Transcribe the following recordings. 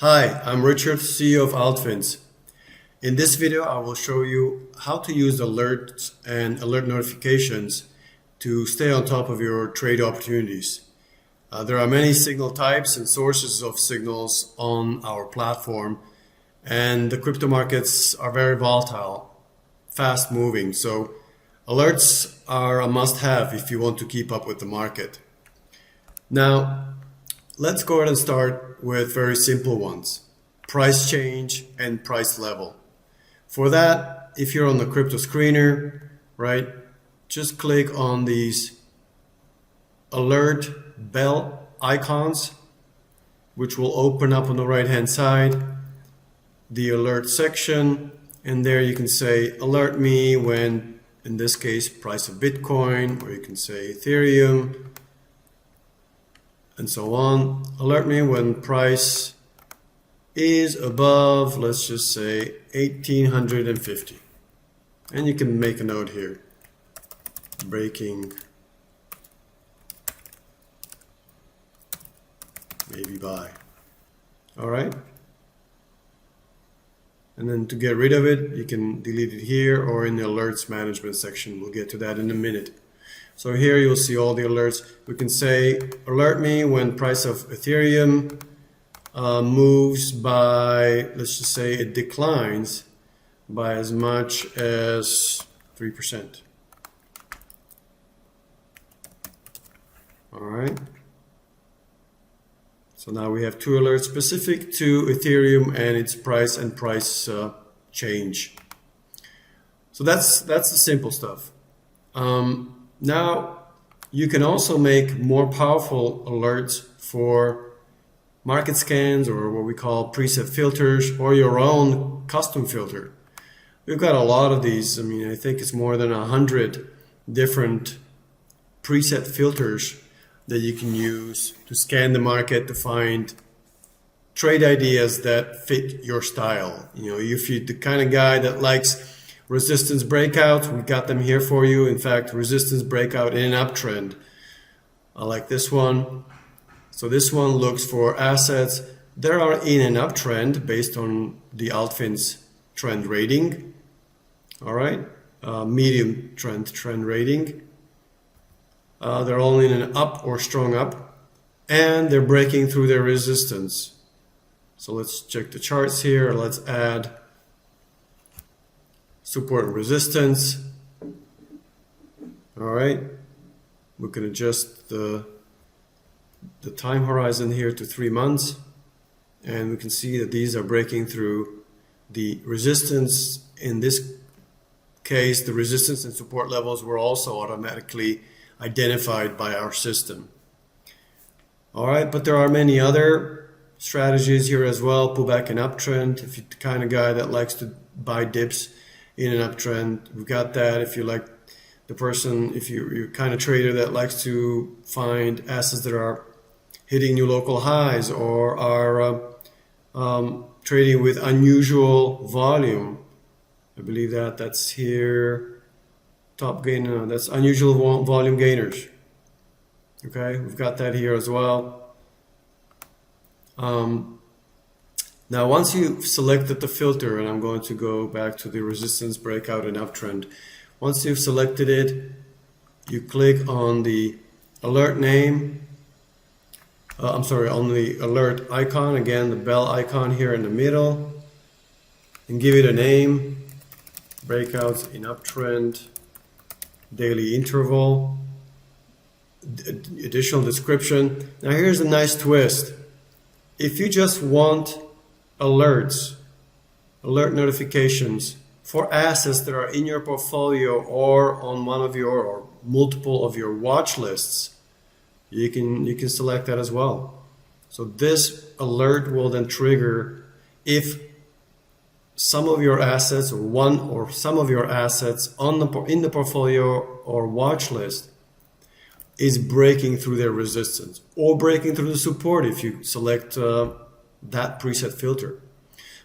Hi, I'm Richard, CEO of altFINS. In this video, I will show you how to use alerts and alert notifications to stay on top of your trade opportunities. There are many signal types and sources of signals on our platform, and the crypto markets are very volatile, fast moving, so alerts are a must-have if you want to keep up with the market. Now, let's go ahead and start with very simple ones: price change and price level. For that, if you're on the crypto screener, right, just click on these alert bell icons, which will open up on the right hand side the alert section, and there you can say alert me when, in this case, price of Bitcoin, or you can say Ethereum, and so on. Alert me when price is above, let's just say 1850. And you can make a note here: breaking, maybe buy. All right. And then to get rid of it, you can delete it here or in the alerts management section. We'll get to that in a minute. So here you'll see all the alerts. We can say alert me when price of Ethereum moves by, let's just say it declines by as much as 3%. All right. So now we have two alerts specific to Ethereum and its price and price change. So that's the simple stuff. Now you can also make more powerful alerts for market scans, or what we call preset filters, or your own custom filter. We've got a lot of these. I mean, I think it's more than 100 different preset filters that you can use to scan the market to find trade ideas that fit your style. You know, if you're the kind of guy that likes resistance breakouts, we got them here for you. In fact, resistance breakout in an uptrend. I like this one. So this one looks for assets that are in an uptrend based on the altFINS trend rating. All right, medium trend rating. They're all in an up or strong up, and they're breaking through their resistance. So let's check the charts here. Let's add support and resistance. All right, we can adjust the time horizon here to 3 months, and we can see that these are breaking through the resistance. In this case, the resistance and support levels were also automatically identified by our system. All right, but there are many other strategies here as well. Pull back an uptrend. If you're the kind of guy that likes to buy dips in an uptrend, we've got that. If you like the person, if you're kind of trader that likes to find assets that are hitting new local highs or are trading with unusual volume, I believe that's here. Top gainer, that's unusual volume gainers. Okay, we've got that here as well. Now, once you've selected the filter, and I'm going to go back to the resistance breakout and uptrend. Once you've selected it, you click on the alert name. On the alert icon, again, the bell icon here in the middle, and give it a name: breakouts in uptrend, daily interval, additional description. Now here's a nice twist. If you just want alerts, alert notifications for assets that are in your portfolio or on one of your or multiple of your watch lists, you can select that as well. So this alert will then trigger if some of your assets, or one or some of your assets in the portfolio or watch list, is breaking through their resistance or breaking through the support if you select that preset filter.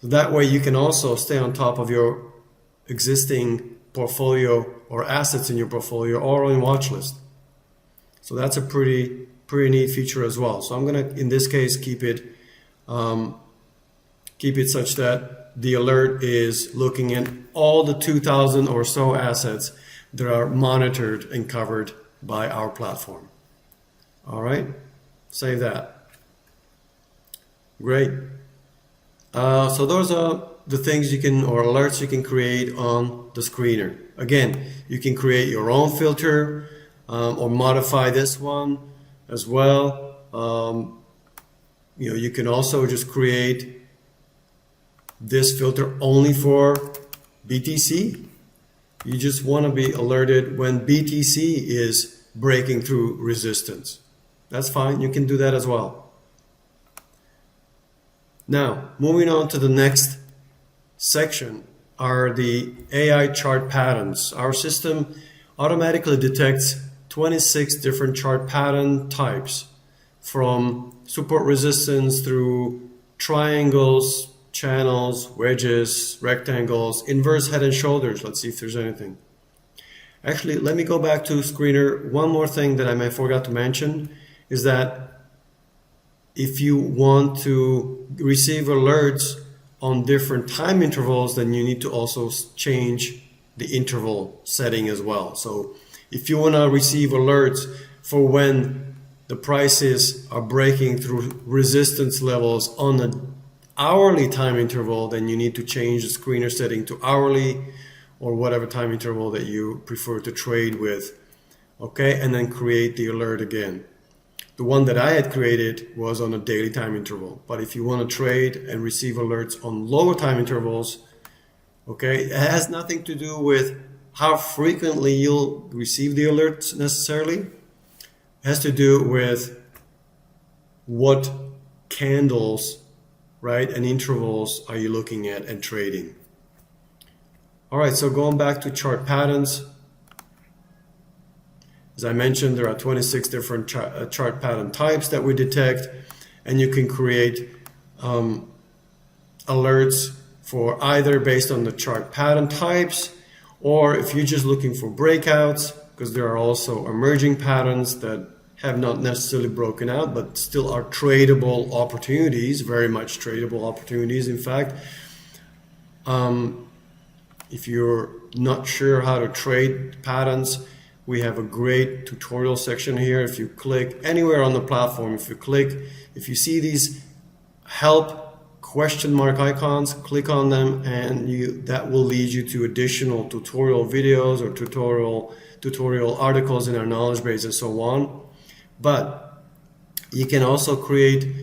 So that way you can also stay on top of your existing portfolio or assets in your portfolio or on watch list. So that's a pretty neat feature as well. So I'm gonna, in this case, keep it keep it such that the alert is looking at all the 2,000 or so assets that are monitored and covered by our platform. All right, save that. Great. So those are the things you can, or alerts you can create on the screener. Again, you can create your own filter or modify this one as well. You can also just create this filter only for BTC. You just want to be alerted when BTC is breaking through resistance. That's fine. You can do that as well. Now, moving on to the next section are the AI chart patterns. Our system automatically detects 26 different chart pattern types, from support resistance through triangles, channels, wedges, rectangles, inverse head and shoulders. Let's see if there's anything. Actually, let me go back to screener. One more thing that I may forgot to mention is that if you want to receive alerts on different time intervals, then you need to also change the interval setting as well. So if you want to receive alerts for when the prices are breaking through resistance levels on an hourly time interval, then you need to change the screener setting to hourly or whatever time interval that you prefer to trade with. Okay, and then create the alert again. The one that I had created was on a daily time interval. But if you want to trade and receive alerts on lower time intervals, okay, it has nothing to do with how frequently you'll receive the alerts necessarily. It has to do with what candles, right, and intervals are you looking at and trading. All right, so going back to chart patterns. As I mentioned, there are 26 different chart pattern types that we detect, and you can create alerts for either based on the chart pattern types, or if you're just looking for breakouts, because there are also emerging patterns that have not necessarily broken out, but still are tradable opportunities, very much tradable opportunities, in fact. If you're not sure how to trade patterns, we have a great tutorial section here. If you click anywhere on the platform, if you see these help question mark icons, click on them, and that will lead you to additional tutorial videos or tutorial articles in our knowledge base and so on. But you can also create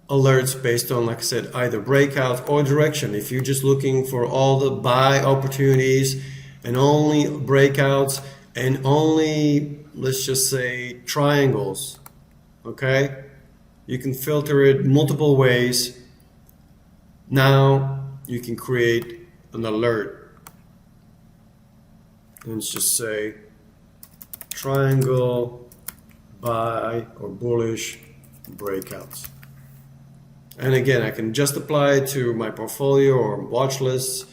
alerts based on, like I said, either breakout or direction. If you're just looking for all the buy opportunities and only breakouts and only, let's just say, triangles, okay? You can filter it multiple ways. Now you can create an alert. Let's just say triangle, buy, or bullish breakouts. And again, I can just apply it to my portfolio or watch lists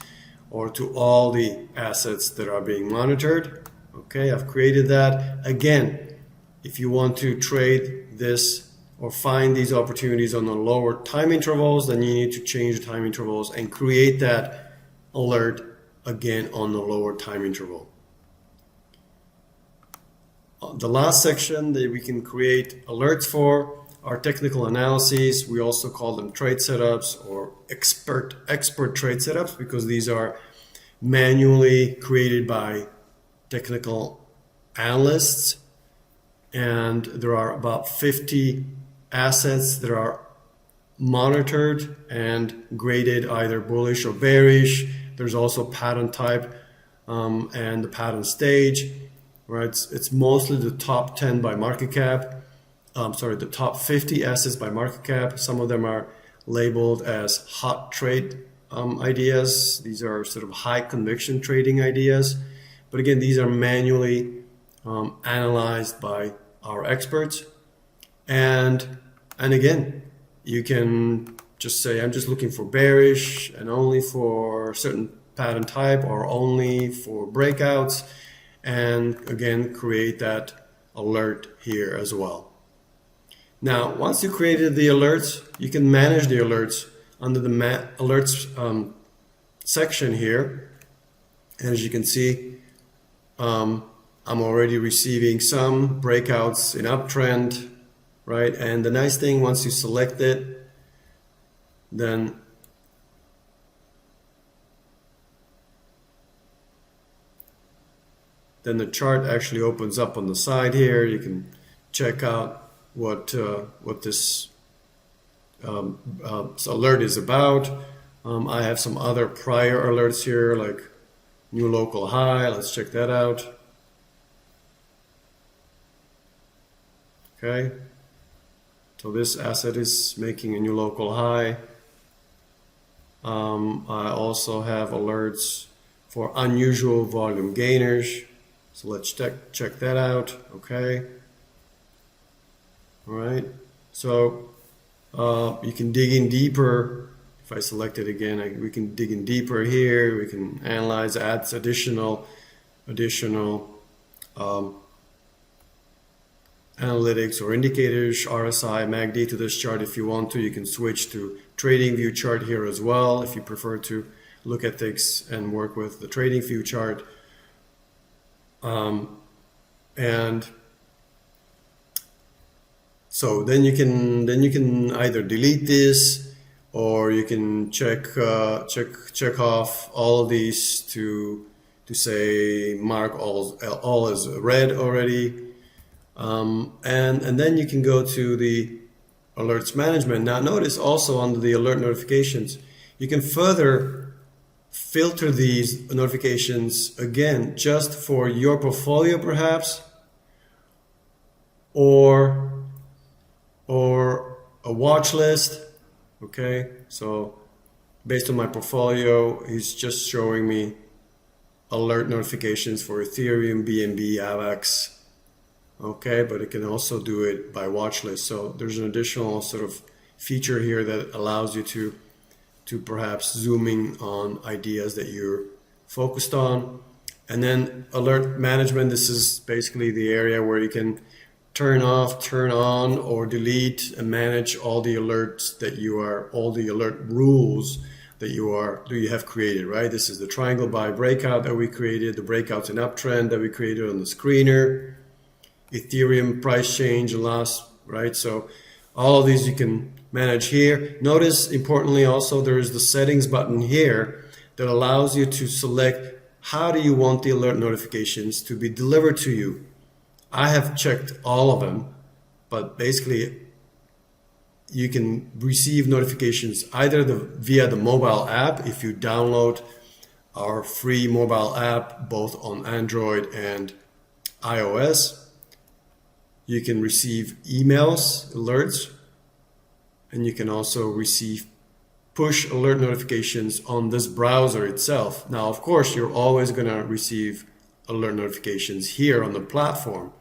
or to all the assets that are being monitored. Okay, I've created that. Again, if you want to trade this or find these opportunities on the lower time intervals, then you need to change the time intervals and create that alert again on the lower time interval. The last section that we can create alerts for are technical analyses. We also call them trade setups or expert trade setups, because these are manually created by technical analysts, and there are about 50 assets that are monitored and graded either bullish or bearish. There's also pattern type and the pattern stage, right? It's mostly the top 10 by market cap. The top 50 assets by market cap. Some of them are labeled as hot trade ideas. These are sort of high conviction trading ideas. But again, these are manually analyzed by our experts. And again, you can just say, I'm just looking for bearish and only for a certain pattern type or only for breakouts. And again, create that alert here as well. Now, once you created the alerts, you can manage the alerts under the alerts section here. And as you can see, I'm already receiving some breakouts in uptrend, right? And the nice thing, once you select it, then the chart actually opens up on the side here. You can check out what this alert is about. I have some other prior alerts here, like new local high. Let's check that out. Okay, so this asset is making a new local high. I also have alerts for unusual volume gainers. So let's check that out. Okay. All right. So you can dig in deeper. If I select it again, we can dig in deeper here. We can analyze, add additional analytics or indicators, RSI, MACD to this chart. If you want to, you can switch to trading view chart here as well if you prefer to look at things and work with the trading view chart. And so then you can either delete this, or you can check off all of these to say mark all as red already. And then you can go to the alerts management. Now notice also under the alert notifications, you can further filter these notifications again just for your portfolio perhaps, or a watch list. Okay, so based on my portfolio, it's just showing me alert notifications for Ethereum, BNB, AVAX. Okay, but it can also do it by watch list. So there's an additional sort of feature here that allows you to perhaps zoom in on ideas that you're focused on. And then alert management, this is basically the area where you can turn off, turn on, or delete and manage all the alerts that all the alert rules that you have created, right? This is the triangle buy breakout that we created, the breakouts in uptrend that we created on the screener, Ethereum price change loss, right? So all of these you can manage here. Notice importantly also there is the settings button here that allows you to select how do you want the alert notifications to be delivered to you. I have checked all of them, but basically you can receive notifications either via the mobile app if you download our free mobile app both on Android and iOS. You can receive emails, alerts, and you can also receive push alert notifications on this browser itself. Now, of course, you're always going to receive alert notifications here on the platform,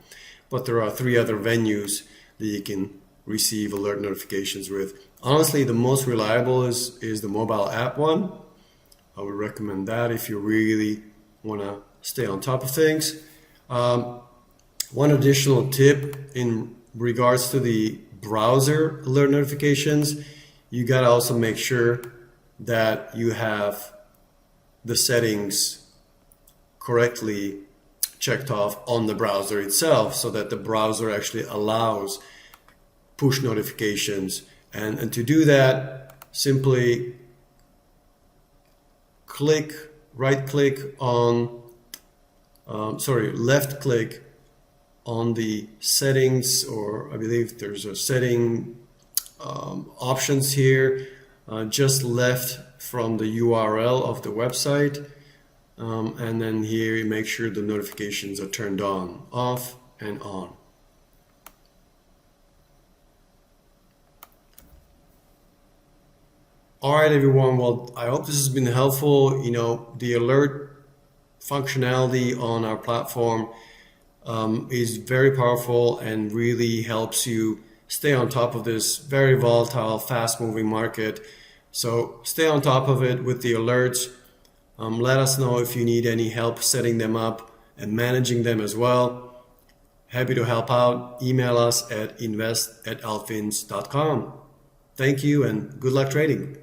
but there are 3 other venues that you can receive alert notifications with. Honestly, the most reliable is the mobile app one. I would recommend that if you really want to stay on top of things. One additional tip in regards to the browser alert notifications, you got to also make sure that you have the settings correctly checked off on the browser itself so that the browser actually allows push notifications. And to do that, simply left click on the settings, or I believe there's a setting options here, just left from the URL of the website, and then here you make sure the notifications are turned on, off and on. All right, everyone. Well, I hope this has been helpful. You know, the alert functionality on our platform is very powerful and really helps you stay on top of this very volatile, fast-moving market. So stay on top of it with the alerts. Let us know if you need any help setting them up and managing them as well. Happy to help out. Email us at invest@altfins.com. Thank you and good luck trading.